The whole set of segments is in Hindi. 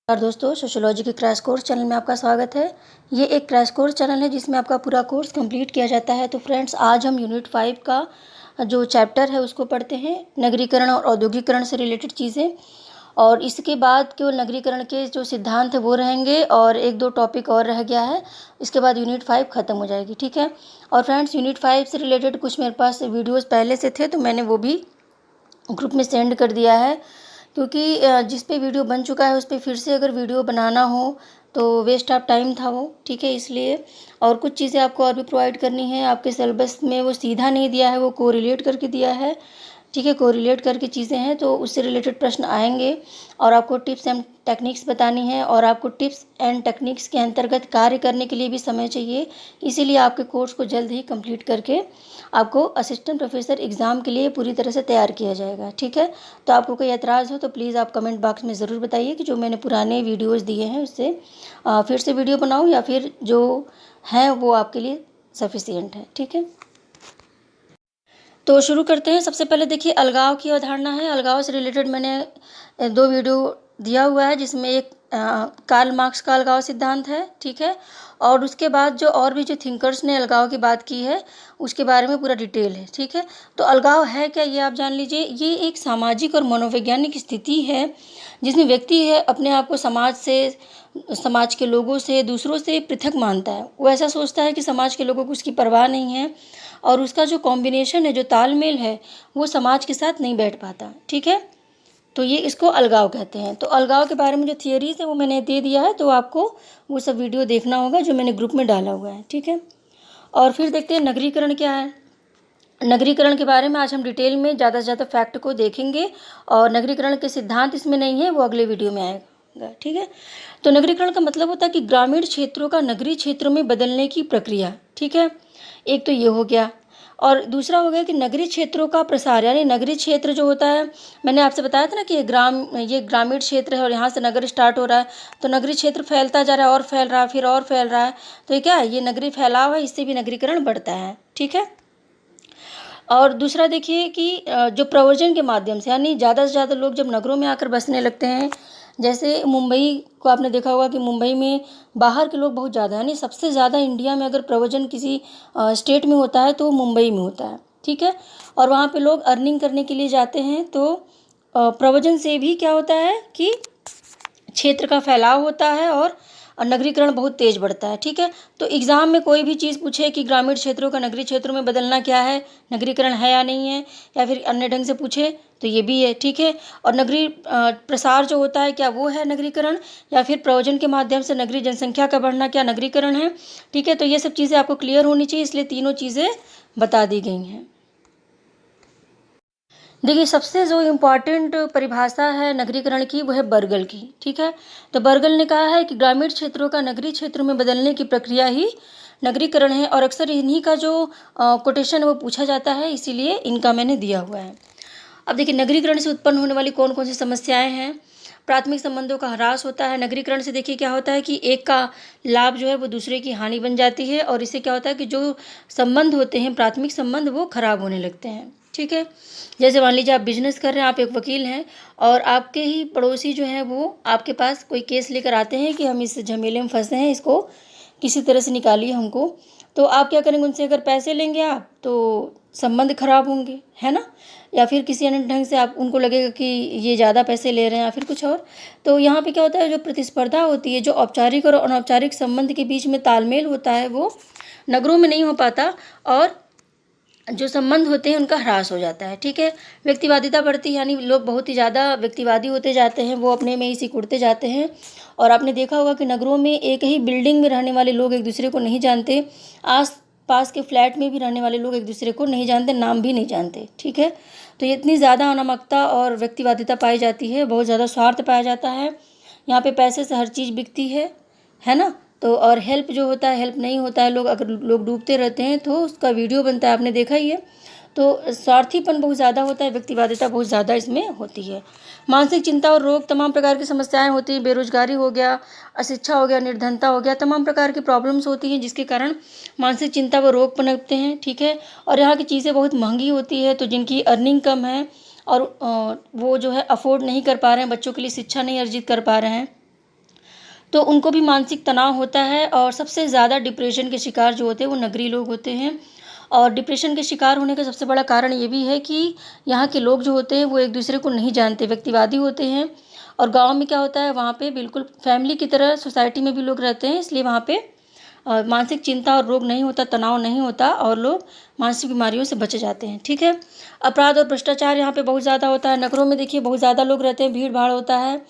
और दोस्तों, सोशियोलॉजी के क्रैश कोर्स चैनल में आपका स्वागत है। ये एक क्रैश कोर्स चैनल है जिसमें आपका पूरा कोर्स कंप्लीट किया जाता है। तो फ्रेंड्स, आज हम यूनिट 5 का जो चैप्टर है उसको पढ़ते हैं, नगरीकरण और औद्योगिकरण से रिलेटेड चीज़ें। और इसके बाद केवल नगरीकरण के जो सिद्धांत है वो रहेंगे और एक दो टॉपिक और रह गया है। इसके बाद यूनिट 5 ख़त्म हो जाएगी, ठीक है। और फ्रेंड्स, यूनिट 5 से रिलेटेड कुछ मेरे पास वीडियोज़ पहले से थे, तो मैंने वो भी ग्रुप में सेंड कर दिया है, क्योंकि जिस पे वीडियो बन चुका है उस पे फिर से अगर वीडियो बनाना हो तो वेस्ट ऑफ टाइम था वो, ठीक है, इसलिए। और कुछ चीज़ें आपको और भी प्रोवाइड करनी है, आपके सिलेबस में वो सीधा नहीं दिया है, वो कोरिलेट करके दिया है, ठीक है। कोरिलेट करके चीज़ें हैं तो उससे रिलेटेड प्रश्न आएंगे और आपको टिप्स एंड टेक्निक्स बतानी है, और आपको टिप्स एंड टेक्निक्स के अंतर्गत कार्य करने के लिए भी समय चाहिए। इसीलिए आपके कोर्स को जल्द ही कंप्लीट करके आपको असिस्टेंट प्रोफेसर एग्ज़ाम के लिए पूरी तरह से तैयार किया जाएगा, ठीक है। तो आपको कोई एतराज़ हो तो प्लीज़ आप कमेंट बॉक्स में ज़रूर बताइए कि जो मैंने पुराने वीडियोज़ दिए हैं उससे फिर से वीडियो बनाऊँ या फिर जो है वो आपके लिए सफिशिएंट है, ठीक है। तो शुरू करते हैं। सबसे पहले देखिए, अलगाव की अवधारणा है। अलगाव से रिलेटेड मैंने 2 वीडियो दिया हुआ है, जिसमें एक कार्ल मार्क्स का अलगाव सिद्धांत है, ठीक है। और उसके बाद जो और भी जो थिंकर्स ने अलगाव की बात की है उसके बारे में पूरा डिटेल है, ठीक है। तो अलगाव है क्या, ये आप जान लीजिए। ये एक सामाजिक और मनोवैज्ञानिक स्थिति है जिसमें व्यक्ति है अपने आप को समाज से, समाज के लोगों से, दूसरों से पृथक मानता है। वो ऐसा सोचता है कि समाज के लोगों को उसकी परवाह नहीं है और उसका जो कॉम्बिनेशन है, जो तालमेल है, वो समाज के साथ नहीं बैठ पाता, ठीक है। तो ये इसको अलगाव कहते हैं। तो अलगाव के बारे में जो थियरीज है वो मैंने दे दिया है, तो आपको वो सब वीडियो देखना होगा जो मैंने ग्रुप में डाला हुआ है, ठीक है। और फिर देखते हैं नगरीकरण क्या है। नगरीकरण के बारे में आज हम डिटेल में ज़्यादा से ज़्यादा फैक्ट को देखेंगे, और नगरीकरण के सिद्धांत इसमें नहीं है, वो अगले वीडियो में आएगा, ठीक है। तो नगरीकरण का मतलब होता है कि ग्रामीण क्षेत्रों का नगरीय क्षेत्रों में बदलने की प्रक्रिया, ठीक है। एक तो ये हो गया, और दूसरा हो गया कि नगरीय क्षेत्रों का प्रसार, यानी नगरीय क्षेत्र जो होता है, मैंने आपसे बताया था ना कि ये ग्रामीण क्षेत्र है और यहाँ से नगर स्टार्ट हो रहा है, तो नगरीय क्षेत्र फैलता जा रहा है और फैल रहा है, फिर और फैल रहा है। तो ये क्या है, ये नगरीय फैलाव है, इससे भी नगरीकरण बढ़ता है, ठीक है। और दूसरा देखिए कि जो प्रव्रजन के माध्यम से, यानी ज़्यादा से ज़्यादा लोग जब नगरों में आकर बसने लगते हैं, जैसे मुंबई को आपने देखा होगा कि मुंबई में बाहर के लोग बहुत ज़्यादा, यानी सबसे ज़्यादा इंडिया में अगर प्रव्रजन किसी स्टेट में होता है तो मुंबई में होता है, ठीक है। और वहाँ पे लोग अर्निंग करने के लिए जाते हैं, तो प्रव्रजन से भी क्या होता है कि क्षेत्र का फैलाव होता है और नगरीकरण बहुत तेज़ बढ़ता है, ठीक है। तो एग्ज़ाम में कोई भी चीज़ पूछे कि ग्रामीण क्षेत्रों का नगरीय क्षेत्रों में बदलना क्या है, नगरीकरण है या नहीं है, या फिर अन्य ढंग से पूछे तो ये भी है, ठीक है। और नगरीय प्रसार जो होता है, क्या वो है नगरीकरण, या फिर प्रयोजन के माध्यम से नगरीय जनसंख्या का बढ़ना क्या नगरीकरण है, ठीक है। तो ये सब चीज़ें आपको क्लियर होनी चाहिए, इसलिए तीनों चीज़ें बता दी गई हैं। देखिए, सबसे जो इम्पॉर्टेंट परिभाषा है नगरीकरण की वो है बर्गल की, ठीक है। तो बर्गल ने कहा है कि ग्रामीण क्षेत्रों का नगरीय क्षेत्रों में बदलने की प्रक्रिया ही नगरीकरण है, और अक्सर इन्हीं का जो कोटेशन है वो पूछा जाता है, इसीलिए इनका मैंने दिया हुआ है। अब देखिए, नगरीकरण से उत्पन्न होने वाली कौन कौन सी समस्याएं हैं। प्राथमिक संबंधों का ह्रास होता है। नगरीकरण से देखिए क्या होता है कि एक का लाभ जो है वो दूसरे की हानि बन जाती है, और इससे क्या होता है कि जो संबंध होते हैं, प्राथमिक संबंध, वो खराब होने लगते हैं, ठीक है। जैसे मान लीजिए आप बिजनेस कर रहे हैं, आप एक वकील हैं और आपके ही पड़ोसी जो हैं वो आपके पास कोई केस लेकर आते हैं कि हम इस झमेले में फंसे हैं, इसको किसी तरह से निकालिए हमको। तो आप क्या करेंगे, उनसे अगर पैसे लेंगे आप तो संबंध खराब होंगे, है ना। या फिर किसी अन्य ढंग से आप उनको लगेगा कि ये ज़्यादा पैसे ले रहे हैं या फिर कुछ और। तो यहाँ पे क्या होता है, जो प्रतिस्पर्धा होती है, जो औपचारिक और अनौपचारिक संबंध के बीच में तालमेल होता है, वो नगरों में नहीं हो पाता, और जो संबंध होते हैं उनका ह्रास हो जाता है, ठीक है। व्यक्तिवादिता बढ़ती है, यानी लोग बहुत ही ज़्यादा व्यक्तिवादी होते जाते हैं, वो अपने में ही सिकुड़ते जाते हैं। और आपने देखा होगा कि नगरों में एक ही बिल्डिंग में रहने वाले लोग एक दूसरे को नहीं जानते, आस पास के फ्लैट में भी रहने वाले लोग एक दूसरे को नहीं जानते, नाम भी नहीं जानते, ठीक है। तो ये इतनी ज़्यादा अनामकता और व्यक्तिवादिता पाई जाती है, बहुत ज़्यादा स्वार्थ पाया जाता है। यहाँ पे पैसे से हर चीज़ बिकती है ना। तो और हेल्प जो होता है, हेल्प नहीं होता है, लोग अगर लोग डूबते रहते हैं तो उसका वीडियो बनता है, आपने देखा ही है। तो स्वार्थीपन बहुत ज़्यादा होता है, व्यक्तिवादिता बहुत ज़्यादा इसमें होती है। मानसिक चिंता और रोग, तमाम प्रकार की समस्याएं होती हैं। बेरोजगारी हो गया, अशिक्षा हो गया, निर्धनता हो गया, तमाम प्रकार की प्रॉब्लम्स होती हैं जिसके कारण मानसिक चिंता व रोग पनपते हैं, ठीक है। और यहाँ की चीज़ें बहुत महंगी होती है, तो जिनकी अर्निंग कम है और वो जो है अफोर्ड नहीं कर पा रहे हैं, बच्चों के लिए शिक्षा नहीं अर्जित कर पा रहे हैं, तो उनको भी मानसिक तनाव होता है। और सबसे ज़्यादा डिप्रेशन के शिकार जो होते हैं वो नगरीय लोग होते हैं। और डिप्रेशन के शिकार होने का सबसे बड़ा कारण ये भी है कि यहाँ के लोग जो होते हैं वो एक दूसरे को नहीं जानते, व्यक्तिवादी होते हैं। और गाँव में क्या होता है, वहाँ पे बिल्कुल फैमिली की तरह सोसाइटी में भी लोग रहते हैं, इसलिए वहाँ पे मानसिक चिंता और रोग नहीं होता, तनाव नहीं होता और लोग मानसिक बीमारियों से बचे जाते हैं। ठीक है। अपराध और भ्रष्टाचार यहाँ पे बहुत ज़्यादा होता है। नगरों में देखिए बहुत ज़्यादा लोग रहते हैं, भीड़ भाड़ होता है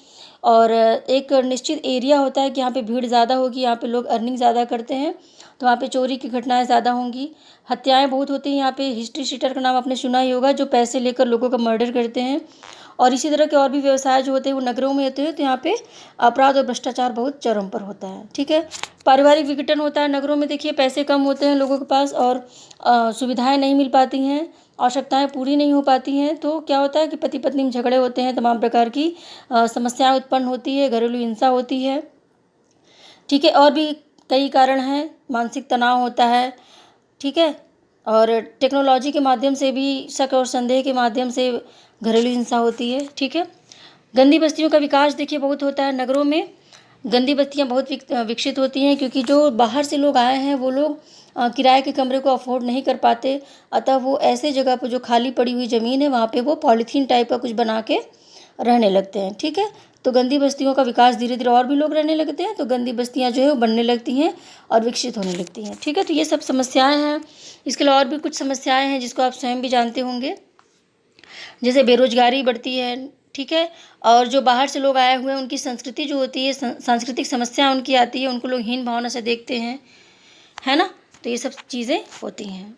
और एक निश्चित एरिया होता है कि यहाँ पे भीड़ ज़्यादा होगी, यहाँ पे लोग अर्निंग ज़्यादा करते हैं, तो वहाँ पे चोरी की घटनाएं ज़्यादा होंगी। हत्याएं बहुत होती हैं यहाँ पे। हिस्ट्री शीटर का नाम आपने सुना ही होगा, जो पैसे लेकर लोगों का मर्डर करते हैं। और इसी तरह के और भी व्यवसाय जो होते हैं वो नगरों में होते हैं, तो यहाँ पे अपराध और भ्रष्टाचार बहुत चरम पर होता है। ठीक है। पारिवारिक विघटन होता है नगरों में। देखिए पैसे कम होते हैं लोगों के पास और सुविधाएं नहीं मिल पाती हैं, आवश्यकताएं पूरी नहीं हो पाती हैं, तो क्या होता है कि पति पत्नी में झगड़े होते हैं, तमाम प्रकार की समस्याएं उत्पन्न होती है, घरेलू हिंसा होती है। ठीक है। और भी कई कारण हैं, मानसिक तनाव होता है। ठीक है। और टेक्नोलॉजी के माध्यम से भी शक और संदेह के माध्यम से घरेलू हिंसा होती है। ठीक है। गंदी बस्तियों का विकास देखिए बहुत होता है नगरों में। गंदी बस्तियां बहुत विकसित होती हैं क्योंकि जो बाहर से लोग आए हैं वो लोग किराए के कमरे को अफोर्ड नहीं कर पाते, अतः वो ऐसे जगह पर जो खाली पड़ी हुई ज़मीन है वहाँ पे वो पॉलीथीन टाइप का कुछ बना के रहने लगते हैं। ठीक है। तो गंदी बस्तियों का विकास धीरे धीरे और भी लोग रहने लगते हैं, तो गंदी बस्तियां जो है वो बनने लगती हैं और विकसित होने लगती हैं। ठीक है। तो ये सब समस्याएं हैं। इसके अलावा और भी कुछ समस्याएं हैं जिसको आप स्वयं भी जानते होंगे, जैसे बेरोजगारी बढ़ती है। ठीक है। और जो बाहर से लोग आए हुए हैं उनकी संस्कृति जो होती है, सांस्कृतिक समस्या उनकी आती है, उनको लोग हीन भावना से देखते हैं, है ना। तो ये सब चीज़ें होती हैं।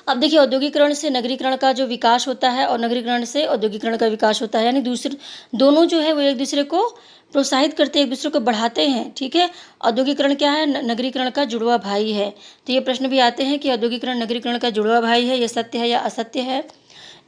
अब देखिए औद्योगिकरण से नगरीकरण का जो विकास होता है और नगरीकरण से औद्योगिकरण का विकास होता है, यानी दूसरे दोनों जो है वो एक दूसरे को प्रोत्साहित करते हैं, एक दूसरे को बढ़ाते हैं। ठीक है। औद्योगिकरण क्या है, नगरीकरण का जुड़वा भाई है। तो ये प्रश्न भी आते हैं कि औद्योगिकरण नगरीकरण का जुड़वा भाई है, ये सत्य है या असत्य है।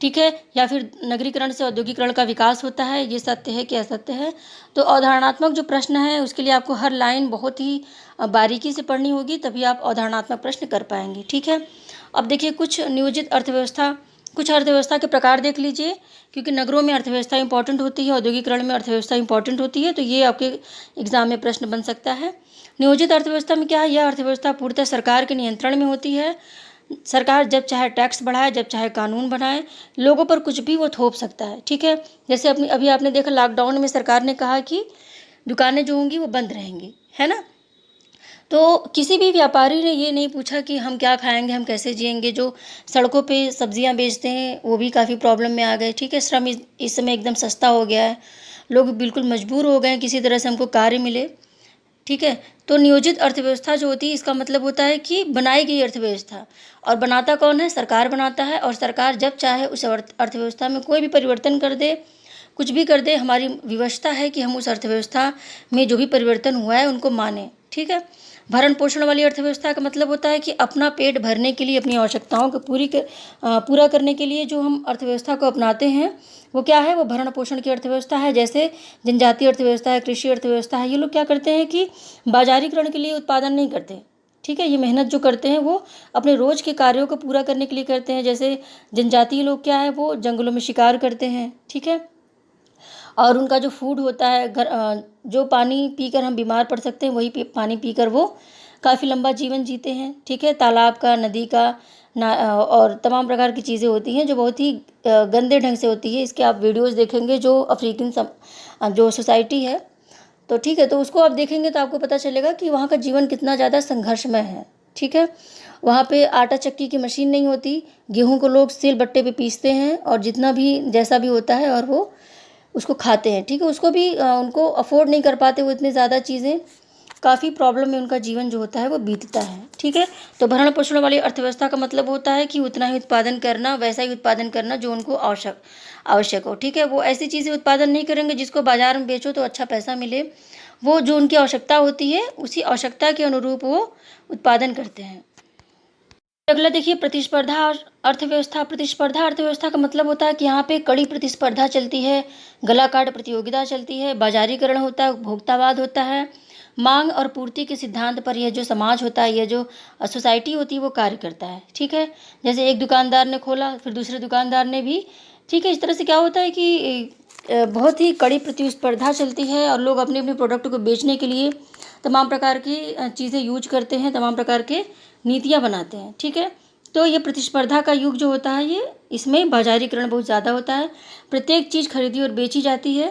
ठीक है। या फिर नगरीकरण से औद्योगिकरण का विकास होता है, ये सत्य है कि असत्य है। तो अवधारणात्मक जो प्रश्न है उसके लिए आपको हर लाइन बहुत ही बारीकी से पढ़नी होगी, तभी आप अवधारणात्मक प्रश्न कर पाएंगे। ठीक है। अब देखिए कुछ अर्थव्यवस्था के प्रकार देख लीजिए, क्योंकि नगरों में अर्थव्यवस्था इंपॉर्टेंट होती है, औद्योगिकरण में अर्थव्यवस्था इंपॉर्टेंट होती है, तो ये आपके एग्जाम में प्रश्न बन सकता है। नियोजित अर्थव्यवस्था में क्या है, यह अर्थव्यवस्था पूर्णतः सरकार के नियंत्रण में होती है। सरकार जब चाहे टैक्स बढ़ाए, जब चाहे कानून बनाए, लोगों पर कुछ भी वो थोप सकता है। ठीक है। जैसे अभी आपने देखा लॉकडाउन में सरकार ने कहा कि दुकानें जो होंगी वो बंद रहेंगी, है ना। तो किसी भी व्यापारी ने ये नहीं पूछा कि हम क्या खाएंगे, हम कैसे जिएंगे। जो सड़कों पे सब्जियां बेचते हैं वो भी काफ़ी प्रॉब्लम में आ गए। ठीक है। श्रम इस समय एकदम सस्ता हो गया है, लोग बिल्कुल मजबूर हो गए हैं किसी तरह से हमको कार्य मिले। ठीक है। तो नियोजित अर्थव्यवस्था जो होती है इसका मतलब होता है कि बनाई गई अर्थव्यवस्था, और बनाता कौन है, सरकार बनाता है। और सरकार जब चाहे उस अर्थव्यवस्था में कोई भी परिवर्तन कर दे, कुछ भी कर दे, हमारी विवशता है कि हम उस अर्थव्यवस्था में जो भी परिवर्तन हुआ है उनको माने। ठीक है। भरण पोषण वाली अर्थव्यवस्था का मतलब होता है कि अपना पेट भरने के लिए, अपनी आवश्यकताओं को पूरा करने के लिए जो हम अर्थव्यवस्था को अपनाते हैं वो क्या है, वो भरण पोषण की अर्थव्यवस्था है। जैसे जनजातीय अर्थव्यवस्था है, कृषि अर्थव्यवस्था है। ये लोग क्या करते हैं कि बाजारीकरण के लिए उत्पादन नहीं करते। ठीक है। ये मेहनत जो करते हैं वो अपने रोज के कार्यों को पूरा करने के लिए करते हैं। जैसे जनजातीय लोग क्या है, वो जंगलों में शिकार करते हैं। ठीक है। और उनका जो फूड होता है, जो पानी पीकर हम बीमार पड़ सकते हैं वही पानी पीकर वो काफ़ी लंबा जीवन जीते हैं। ठीक है। तालाब का, नदी का और तमाम प्रकार की चीज़ें होती हैं जो बहुत ही गंदे ढंग से होती है। इसके आप वीडियोस देखेंगे जो अफ्रीकन जो सोसाइटी है, तो ठीक है, तो उसको आप देखेंगे तो आपको पता चलेगा कि वहाँ का जीवन कितना ज़्यादा संघर्षमय है। ठीक है। वहाँ पे आटा चक्की की मशीन नहीं होती, गेहूँ को लोग सिल बट्टे पे पीसते हैं और जितना भी जैसा भी होता है और वो उसको खाते हैं। ठीक है। उसको भी उनको अफोर्ड नहीं कर पाते वो इतनी ज़्यादा चीज़ें, काफ़ी प्रॉब्लम में उनका जीवन जो होता है वो बीतता है। ठीक है। तो भरण पोषण वाली अर्थव्यवस्था का मतलब होता है कि उतना ही उत्पादन करना, वैसा ही उत्पादन करना जो उनको आवश्यक हो। ठीक है। वो ऐसी चीज़ें उत्पादन नहीं करेंगे जिसको बाजार में बेचो तो अच्छा पैसा मिले। वो जो उनकी आवश्यकता होती है उसी आवश्यकता के अनुरूप वो उत्पादन करते हैं। अगला देखिए प्रतिस्पर्धा अर्थव्यवस्था। प्रतिस्पर्धा अर्थव्यवस्था का मतलब होता है कि यहाँ पे कड़ी प्रतिस्पर्धा चलती है, गला काट प्रतियोगिता चलती है, बाजारीकरण होता है, उपभोक्तावाद होता है, मांग और पूर्ति के सिद्धांत पर यह जो समाज होता है, यह जो सोसाइटी होती है वो कार्य करता है। ठीक है। जैसे एक दुकानदार ने खोला, फिर दूसरे दुकानदार ने भी। ठीक है। इस तरह से क्या होता है कि बहुत ही कड़ी प्रतिस्पर्धा चलती है और लोग अपने अपने प्रोडक्ट को बेचने के लिए तमाम प्रकार की चीज़ें यूज करते हैं, तमाम प्रकार के नीतियाँ बनाते हैं, ठीक है। तो ये प्रतिस्पर्धा का युग जो होता है, ये इसमें बाजारीकरण बहुत ज़्यादा होता है। प्रत्येक चीज़ खरीदी और बेची जाती है।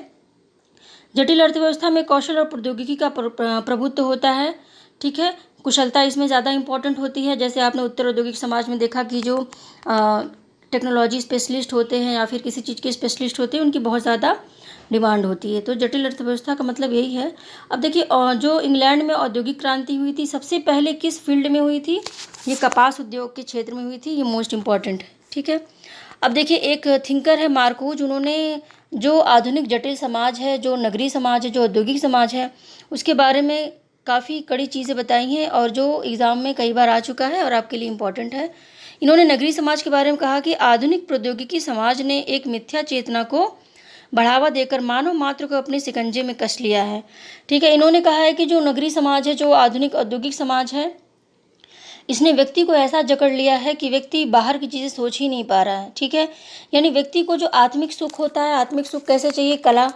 जटिल अर्थव्यवस्था में कौशल और प्रौद्योगिकी का प्रभुत्व होता है, ठीक है। कुशलता इसमें ज़्यादा इम्पोर्टेंट होती है। जैसे आपने उत्तर औद्योगिक समाज में देखा कि जो टेक्नोलॉजी स्पेशलिस्ट होते हैं या फिर किसी चीज़ के स्पेशलिस्ट होते हैं, उनकी बहुत ज़्यादा डिमांड होती है। तो जटिल अर्थव्यवस्था का मतलब यही है। अब देखिए, जो इंग्लैंड में औद्योगिक क्रांति हुई थी, सबसे पहले किस फील्ड में हुई थी? ये कपास उद्योग के क्षेत्र में हुई थी। ये मोस्ट इम्पॉर्टेंट है, ठीक है। अब देखिए, एक थिंकर है मार्कोज, उन्होंने जो आधुनिक जटिल समाज है, जो नगरीय समाज है, जो औद्योगिक समाज है, उसके बारे में काफ़ी कड़ी चीज़ें बताई हैं और जो एग्ज़ाम में कई बार आ चुका है और आपके लिए इम्पोर्टेंट है। इन्होंने नगरीय समाज के बारे में कहा कि आधुनिक प्रौद्योगिकी समाज ने एक मिथ्या चेतना को बढ़ावा देकर मानव मात्र को अपने शिकंजे में कस लिया है, ठीक है। इन्होंने कहा है कि जो नगरीय समाज है, जो आधुनिक औद्योगिक समाज है, इसने व्यक्ति को ऐसा जकड़ लिया है कि व्यक्ति बाहर की चीज़ें सोच ही नहीं पा रहा है, ठीक है। यानी व्यक्ति को जो आत्मिक सुख होता है, आत्मिक सुख कैसे चाहिए? कला,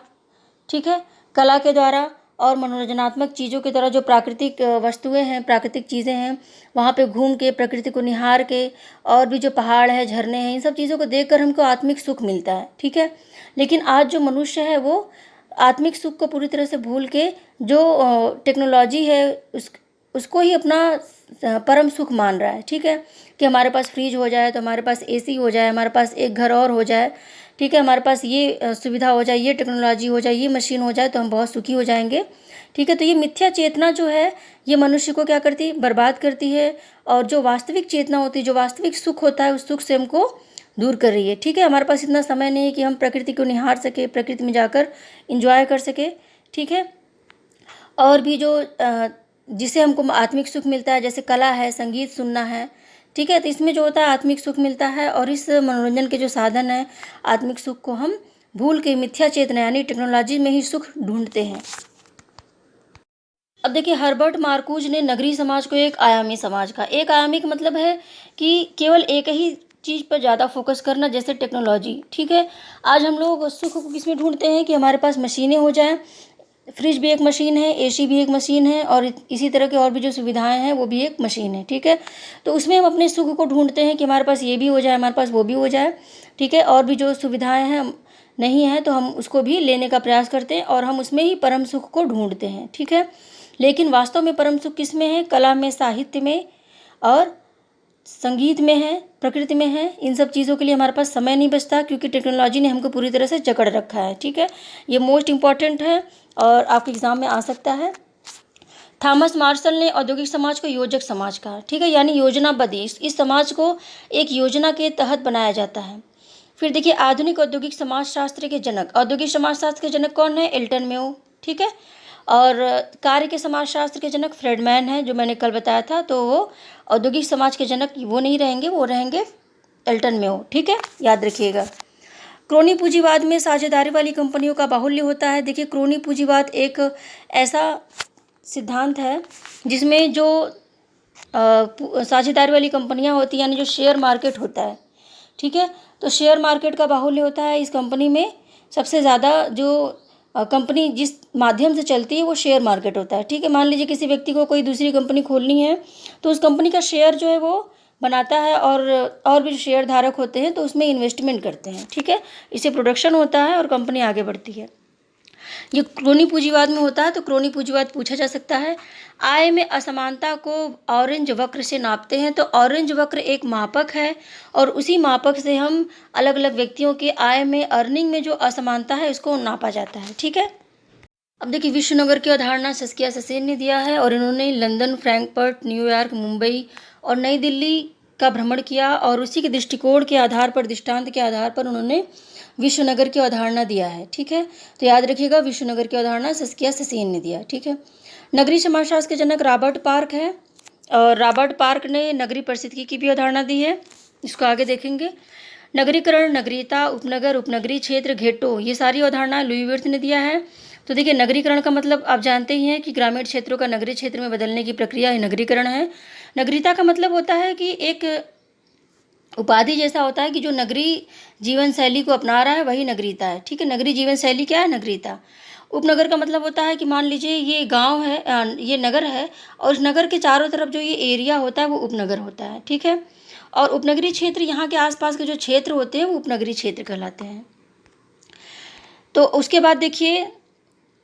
ठीक है। कला के द्वारा और मनोरंजनात्मक चीज़ों की तरह जो प्राकृतिक वस्तुएं हैं, प्राकृतिक चीज़ें हैं, वहाँ पे घूम के, प्रकृति को निहार के, और भी जो पहाड़ है, झरने हैं, इन सब चीज़ों को देखकर हमको आत्मिक सुख मिलता है, ठीक है। लेकिन आज जो मनुष्य है, वो आत्मिक सुख को पूरी तरह से भूल के जो टेक्नोलॉजी है, उसको ही अपना परम सुख मान रहा है, ठीक है। कि हमारे पास फ्रिज हो जाए, तो हमारे पास एसी हो जाए, हमारे पास एक घर और हो जाए, ठीक है, हमारे पास ये सुविधा हो जाए, ये टेक्नोलॉजी हो जाए, ये मशीन हो जाए, तो हम बहुत सुखी हो जाएंगे, ठीक है। तो ये मिथ्या चेतना जो है, ये मनुष्य को क्या करती है? बर्बाद करती है। और जो वास्तविक चेतना होती है, जो वास्तविक सुख होता है, उस सुख से हमको दूर कर रही है, ठीक है। हमारे पास इतना समय नहीं है कि हम प्रकृति को निहार सके, प्रकृति में जाकर इंजॉय कर सके, ठीक है। और भी जो जिससे हमको आत्मिक सुख मिलता है, जैसे कला है, संगीत सुनना है, ठीक है। तो इसमें जो होता है आत्मिक सुख मिलता है, और इस मनोरंजन के जो साधन है, आत्मिक सुख को हम भूल के मिथ्या चेतना यानी टेक्नोलॉजी में ही सुख ढूंढते हैं। अब देखिए, हर्बर्ट मार्कूज ने नगरीय समाज को एक आयामी समाज का, एक आयामी का मतलब है कि केवल एक ही चीज़ पर ज़्यादा फोकस करना, जैसे टेक्नोलॉजी, ठीक है। आज हम लोग सुख को किसमें ढूंढते हैं? कि हमारे पास मशीनें हो जाएं, फ्रिज भी एक मशीन है, एसी भी एक मशीन है, और इसी तरह के और भी जो सुविधाएं हैं, वो भी एक मशीन है, ठीक है। तो उसमें हम अपने सुख को ढूंढते हैं कि हमारे पास ये भी हो जाए, हमारे पास वो भी हो जाए, ठीक है। और भी जो सुविधाएं हैं नहीं है, तो हम उसको भी लेने का प्रयास करते हैं और हम उसमें ही परम सुख को ढूंढते हैं, ठीक है। लेकिन वास्तव में परम सुख किस में है? कला में, साहित्य में, और संगीत में है, प्रकृति में है। इन सब चीज़ों के लिए हमारे पास समय नहीं बचता, क्योंकि टेक्नोलॉजी ने हमको पूरी तरह से जकड़ रखा है, ठीक है। ये मोस्ट इम्पॉर्टेंट है और आपके एग्जाम में आ सकता है। थॉमस मार्शल ने औद्योगिक समाज को योजक समाज कहा, ठीक है, यानी योजनाबद्ध। इस समाज को एक योजना के तहत बनाया जाता है। फिर देखिए, आधुनिक औद्योगिक समाजशास्त्र के जनक, औद्योगिक समाजशास्त्र के जनक कौन है? एल्टन मेयो, ठीक है। और कार्य के समाजशास्त्र के जनक फ्रेडमैन है, जो मैंने कल बताया था। तो वो औद्योगिक समाज के जनक वो नहीं रहेंगे, वो रहेंगे एल्टन मेयो, ठीक है, याद रखिएगा। क्रोनी पूंजीवाद में साझेदारी वाली कंपनियों का बाहुल्य होता है। देखिए, क्रोनी पूंजीवाद एक ऐसा सिद्धांत है जिसमें जो साझेदारी वाली कंपनियां होती हैं, यानी जो शेयर मार्केट होता है, ठीक है। तो शेयर मार्केट का बाहुल्य होता है। इस कंपनी में सबसे ज़्यादा जो कंपनी जिस माध्यम से चलती है, वो शेयर मार्केट होता है, ठीक है। मान लीजिए किसी व्यक्ति को कोई दूसरी कंपनी खोलनी है, तो उस कंपनी का शेयर जो है वो बनाता है, और भी शेयर धारक होते हैं, तो उसमें इन्वेस्टमेंट करते हैं, ठीक है। इससे प्रोडक्शन होता है और कंपनी आगे बढ़ती है। ये क्रोनी पूंजीवाद में होता है। तो क्रोनी पूंजीवाद पूछा जा सकता है। आय में असमानता को ऑरेंज वक्र से नापते हैं। तो ऑरेंज वक्र एक मापक है, और उसी मापक से हम अलग अलग व्यक्तियों की आय में, अर्निंग में जो असमानता है, उसको नापा जाता है, ठीक है। अब देखिए, विश्व नगर की अवधारणा सस्किया ससेन ने दिया है, और इन्होंने लंदन, फ्रैंकफर्ट, न्यूयॉर्क, मुंबई और नई दिल्ली का भ्रमण किया, और उसी के दृष्टिकोण के आधार पर, दृष्टांत के आधार पर उन्होंने विश्व नगर की अवधारणा दिया है, ठीक है। तो याद रखिएगा, विश्व नगर की अवधारणा सस्किया ससेन ने दिया, ठीक है। नगरीय समाजशास्त्र के जनक रॉबर्ट पार्क है, और रॉबर्ट पार्क ने नगरीय परिस्थितिकी की भी अवधारणा दी है। इसको आगे देखेंगे। नगरीकरण, नगरीयता, उपनगर, उपनगरीय क्षेत्र, घेटो, ये सारी अवधारणा लुई विर्थ ने दिया है। तो देखिए, नगरीकरण का मतलब आप जानते ही हैं कि ग्रामीण क्षेत्रों का नगरीय क्षेत्र में बदलने की प्रक्रिया ही नगरीकरण है। नगरीयता का मतलब होता है कि एक उपाधि जैसा होता है कि जो नगरीय जीवन शैली को अपना रहा है वही नगरीयता है, ठीक है। नगरीय जीवन शैली क्या है? नगरीयता। उपनगर का मतलब होता है कि मान लीजिए ये गांव है, ये नगर है, और इस नगर के चारों तरफ जो ये एरिया होता है वो उपनगर होता है, ठीक है। और उपनगरीय क्षेत्र, यहाँ के आसपास के जो क्षेत्र होते हैं वो उपनगरीय क्षेत्र कहलाते हैं। तो उसके बाद देखिए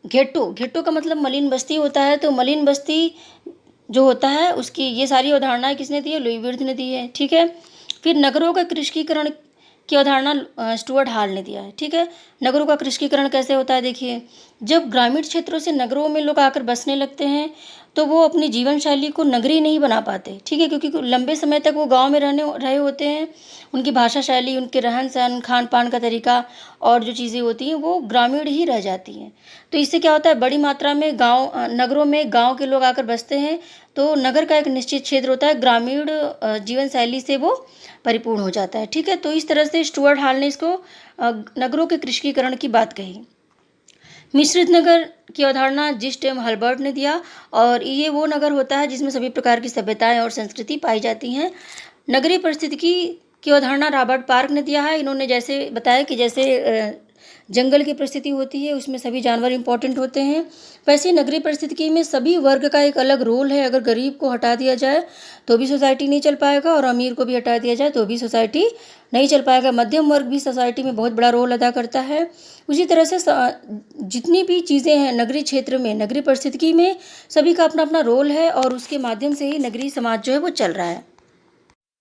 घेट्टो। घेट्टो का मतलब मलिन बस्ती होता है। तो मलिन बस्ती जो होता है उसकी ये सारी अवधारणाएं किसने दी है? लुई विर्थ ने दी है, ठीक है। फिर नगरों का कृषकीकरण की अवधारणा स्टुअर्ट हॉल ने दिया है, ठीक है। नगरों का कृषकीकरण कैसे होता है? देखिए, जब ग्रामीण क्षेत्रों से नगरों में लोग आकर बसने लगते हैं तो वो अपनी जीवन शैली को नगरीय नहीं बना पाते, ठीक है, क्योंकि लंबे समय तक वो गांव में रहे होते हैं। उनकी भाषा शैली, उनके रहन सहन, खान पान का तरीका और जो चीज़ें होती हैं वो ग्रामीण ही रह जाती हैं। तो इससे क्या होता है? बड़ी मात्रा में नगरों में गाँव के लोग आकर बसते हैं, तो नगर का एक निश्चित क्षेत्र होता है ग्रामीण जीवन शैली से वो परिपूर्ण हो जाता है, ठीक है। तो इस तरह से स्टुअर्ट हॉल ने इसको नगरों के कृषकीकरण की बात कही। मिश्रित नगर की अवधारणा जिस्टेम हल्बर्ट ने दिया, और ये वो नगर होता है जिसमें सभी प्रकार की सभ्यताएं और संस्कृति पाई जाती हैं। नगरीय पारिस्थितिकी की अवधारणा रॉबर्ट पार्क ने दिया है। इन्होंने जैसे बताया कि जैसे जंगल की परिस्थिति होती है उसमें सभी जानवर इंपॉर्टेंट होते हैं, वैसे नगरीय परिस्थितिकी में सभी वर्ग का एक अलग रोल है। अगर गरीब को हटा दिया जाए तो भी सोसाइटी नहीं चल पाएगा, और अमीर को भी हटा दिया जाए तो भी सोसाइटी नहीं चल पाएगा। मध्यम वर्ग भी सोसाइटी में बहुत बड़ा रोल अदा करता है। उसी तरह से जितनी भी चीज़ें हैं नगरीय क्षेत्र में, नगरीय परिस्थितिकी में, सभी का अपना अपना रोल है, और उसके माध्यम से ही नगरीय समाज जो है वो चल रहा है।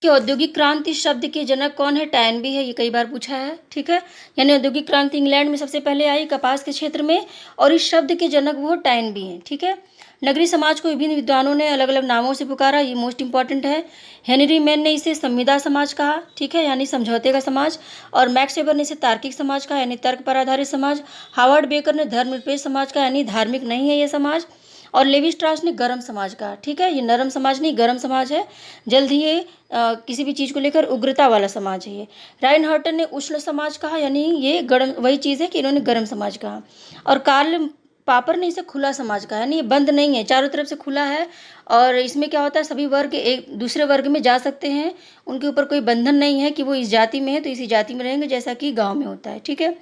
कि औद्योगिक क्रांति शब्द के जनक कौन है? टैनबी है, ये कई बार पूछा है, ठीक है। यानी औद्योगिक क्रांति इंग्लैंड में सबसे पहले आई कपास के क्षेत्र में, और इस शब्द के जनक वो टैनबी हैं, ठीक है। नगरीय समाज को विभिन्न विद्वानों ने अलग अलग नामों से पुकारा, ये मोस्ट इंपॉर्टेंट है। हेनरी मैन ने इसे संविदा समाज कहा, ठीक है, यानी समझौते का समाज। और मैक्स वेबर ने इसे तार्किक समाज कहा, यानी तर्क पर आधारित समाज। हावर्ड बेकर ने धर्मनिरपेक्ष समाज का, यानी धार्मिक नहीं है ये समाज। और लेवी स्ट्रास ने गरम समाज कहा, ठीक है, ये नरम समाज नहीं गरम समाज है। जल्द ही ये किसी भी चीज़ को लेकर उग्रता वाला समाज है ये। राइन हर्टन ने उष्ण समाज कहा, यानी ये गरम, वही चीज़ है कि इन्होंने गरम समाज कहा। और कार्ल पापर ने इसे खुला समाज कहा, यानी ये बंद नहीं है, चारों तरफ से खुला है, और इसमें क्या होता है सभी वर्ग एक दूसरे वर्ग में जा सकते हैं, उनके ऊपर कोई बंधन नहीं है कि वो इस जाति में है तो इसी जाति में रहेंगे, जैसा कि गाँव में होता है, ठीक है।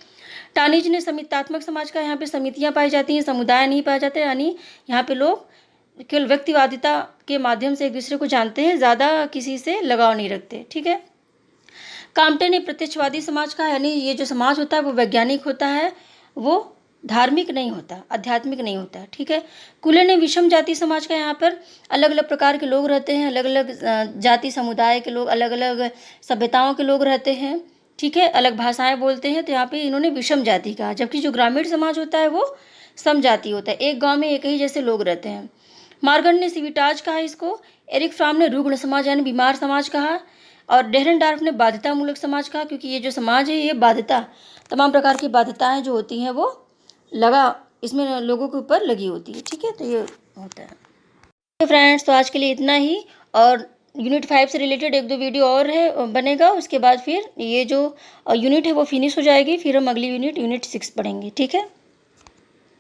टानीज ने समित्यात्मक समाज का, यहाँ पे समितियाँ पाई जाती हैं, समुदाय नहीं पाए जाते, यानी यहाँ पे लोग केवल व्यक्तिवादिता के माध्यम से एक दूसरे को जानते हैं, ज़्यादा किसी से लगाव नहीं रखते, ठीक है। काम्पटन ने प्रत्यक्षवादी समाज का, यानी ये जो समाज होता है वो वैज्ञानिक होता है, वो धार्मिक नहीं होता, आध्यात्मिक नहीं होता, ठीक है। कुले ने विषम जाति समाज का, यहाँ पर अलग अलग प्रकार के लोग रहते हैं, अलग अलग जाति समुदाय के लोग, अलग अलग सभ्यताओं के लोग रहते हैं, ठीक है, अलग भाषाएं बोलते हैं, तो यहाँ पे इन्होंने विषम जाति कहा। जबकि जो ग्रामीण समाज होता है वो समजाति होता है, एक गांव में एक ही जैसे लोग रहते हैं। मार्गन ने सिविटाज कहा इसको। एरिक फ्राम ने रुग्ण समाज यानी बीमार समाज कहा। और डेहरनडार्फ ने बाध्यतामूलक समाज कहा, क्योंकि ये जो समाज है ये बाध्यता, तमाम प्रकार की बाध्यताएं जो होती हैं वो इसमें लोगों के ऊपर लगी होती है, ठीक है, तो ये होता है। फ्रेंड्स, तो आज के लिए इतना ही, और यूनिट 5 से रिलेटेड एक दो वीडियो और है बनेगा, उसके बाद फिर ये जो यूनिट है वो फिनिश हो जाएगी, फिर हम अगली यूनिट 6 पढ़ेंगे, ठीक है।